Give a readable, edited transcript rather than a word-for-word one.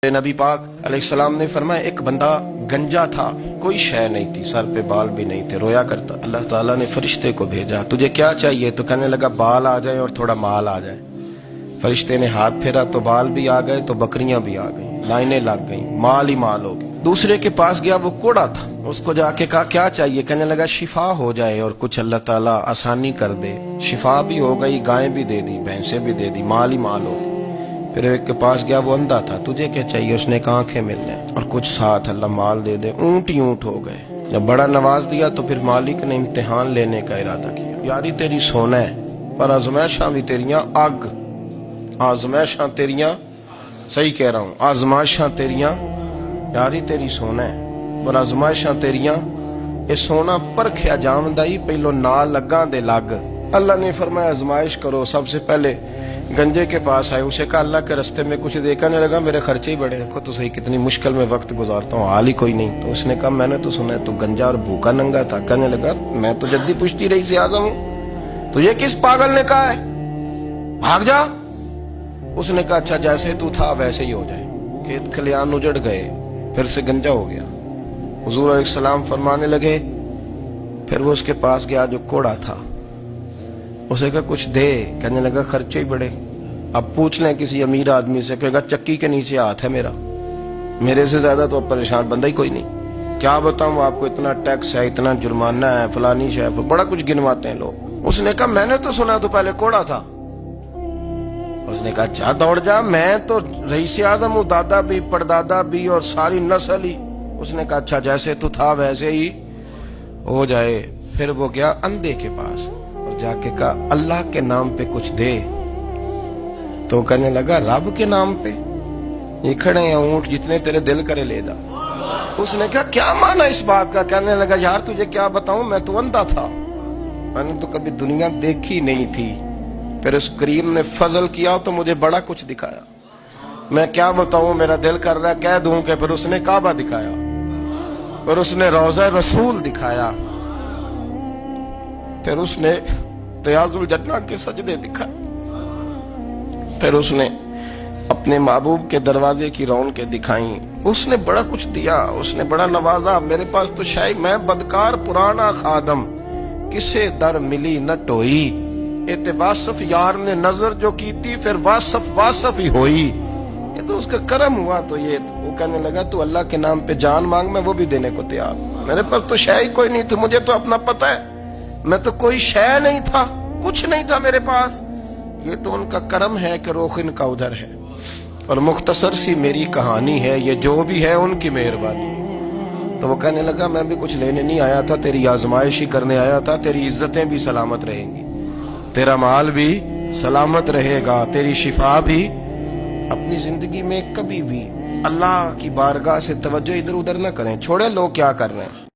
नबी पाक अलैहिस्सलाम ने फरमाया एक बंदा गंजा था, कोई शय नहीं थी, सर पे बाल भी नहीं थे, रोया करता। अल्लाह ताला ने फरिश्ते को भेजा, तुझे क्या चाहिए? तो कहने लगा बाल आ जाए और थोड़ा माल आ जाए। फरिश्ते ने हाथ फेरा तो बाल भी आ गए, तो बकरियां भी आ गई, लाइनें लग गई, माल ही माल हो गई। दूसरे के पास गया, वो कोड़ा था, उसको जाके कहा क्या चाहिए? कहने लगा शिफा हो जाए और कुछ अल्लाह ताला आसानी कर दे। शिफा भी हो गई, गायें भी दे दी, भैंसें भी दे दी, माल ही माल हो गई। फिर एक के पास गया, वो अंधा था, तुझे क्या चाहिए? उसने कहा आंखें मिलने और कुछ साथ अल्लाह माल दे दे। ऊंट ही ऊंट हो गए। जब बड़ा नवाज दिया तो फिर मालिक ने इम्तिहान लेने का इरादा किया। यारी तेरी सोना है पर आजमाइशां भी तेरियां अग, आजमाइशां तेरियां, सही कह रहा हूं, आजमाइशां तेरियां, यारी तेरी सोना है पर आजमाइशां तेरियां। ये सोना परखिया जामदा ही पहलो ना लगा दे लग। अल्लाह ने फरमाया आजमाइश करो। सबसे पहले गंजे के पास आए, उसे कहा अल्लाह के रास्ते में कुछ दे। कहने लगा मेरे खर्चे ही बड़े, देखो तो सही कितनी मुश्किल में वक्त गुजारता हूँ, हाल ही कोई नहीं। तो उसने कहा मैंने तो सुना है तू गंजा और भूखा नंगा था। कहने लगा मैं तो जद्दी पुश्ती रही से आजम हूँ, तो ये किस पागल ने कहा है भाग जा? उसने कहा अच्छा जैसे तू था वैसे ही हो जाए। खेत खलियान उजड़ गए, फिर से गंजा हो गया। हुजूर अलैहिस्सलाम फरमाने लगे, फिर वो उसके पास गया जो कोड़ा था, उसे कहा कुछ दे। कहने लगा खर्चे ही बड़े। अब पूछ लें किसी अमीर आदमी से, कहेगा चक्की के नीचे हाथ है मेरा, मेरे से ज्यादा तो परेशान बंदा ही कोई नहीं। क्या बताऊं आपको, इतना टैक्स है, इतना जुर्माना है, फलानी शय, बड़ा कुछ गिनवाते हैं लोग। उसने कहा मैंने तो सुना तो पहले कोड़ा था। उसने कहा अच्छा दौड़ जा, मैं तो रईस आज़म हूं, दादा भी परदादा भी और सारी नस्ल ही। उसने कहा अच्छा जैसे तू था वैसे ही हो जाए। फिर वो गया अंधे के पास और जाके कहा अल्लाह के नाम पे कुछ दे। तो कहने लगा रब के नाम पे? ये खड़े हैं ऊंट, जितने तेरे दिल करे ले जा। उसने कहा क्या माना इस बात का? कहने लगा यार तुझे क्या बताऊं, मैं तो अंधा था, मैंने तो कभी दुनिया देखी नहीं थी। फिर उस करीम ने फजल किया तो मुझे बड़ा कुछ दिखाया। मैं क्या बताऊं, मेरा दिल कर रहा है कह दूं कि फिर उसने काबा दिखाया, फिर उसने रोज़ा रसूल दिखाया, फिर उसने रियाजुल जन्नत के सजदे दिखाए, फिर उसने अपने महबूब के दरवाजे की रौनकें दिखाई। उसने बड़ा कुछ दिया, उसने बड़ा नवाजा। मेरे पास तो शायद मैं बदकार पुराना खादम, किसे दर मिली न टोई। ये वासफ यार ने नजर जो की थी, फिर वासफ वासफ ही होई। ये तो उसका करम हुआ। तो ये वो कहने लगा तू अल्लाह के नाम पे जान मांग, मैं वो भी देने को तैयार। मेरे पास तो शायद कोई नहीं थी, मुझे तो अपना पता है, मैं तो कोई शय नहीं था, कुछ नहीं था मेरे पास। ये तो उनका करम है कि रोख इनका उधर है। और मुख्तसर सी मेरी कहानी है, ये जो भी है उनकी मेहरबानी। तो वो कहने लगा मैं भी कुछ लेने नहीं आया था, तेरी आजमाइश ही करने आया था। तेरी इज्जतें भी सलामत रहेंगी, तेरा माल भी सलामत रहेगा, तेरी शिफा भी। अपनी जिंदगी में कभी भी अल्लाह की बारगाह से तवज्जो इधर उधर न करें, छोड़े लोग क्या कर रहे हैं।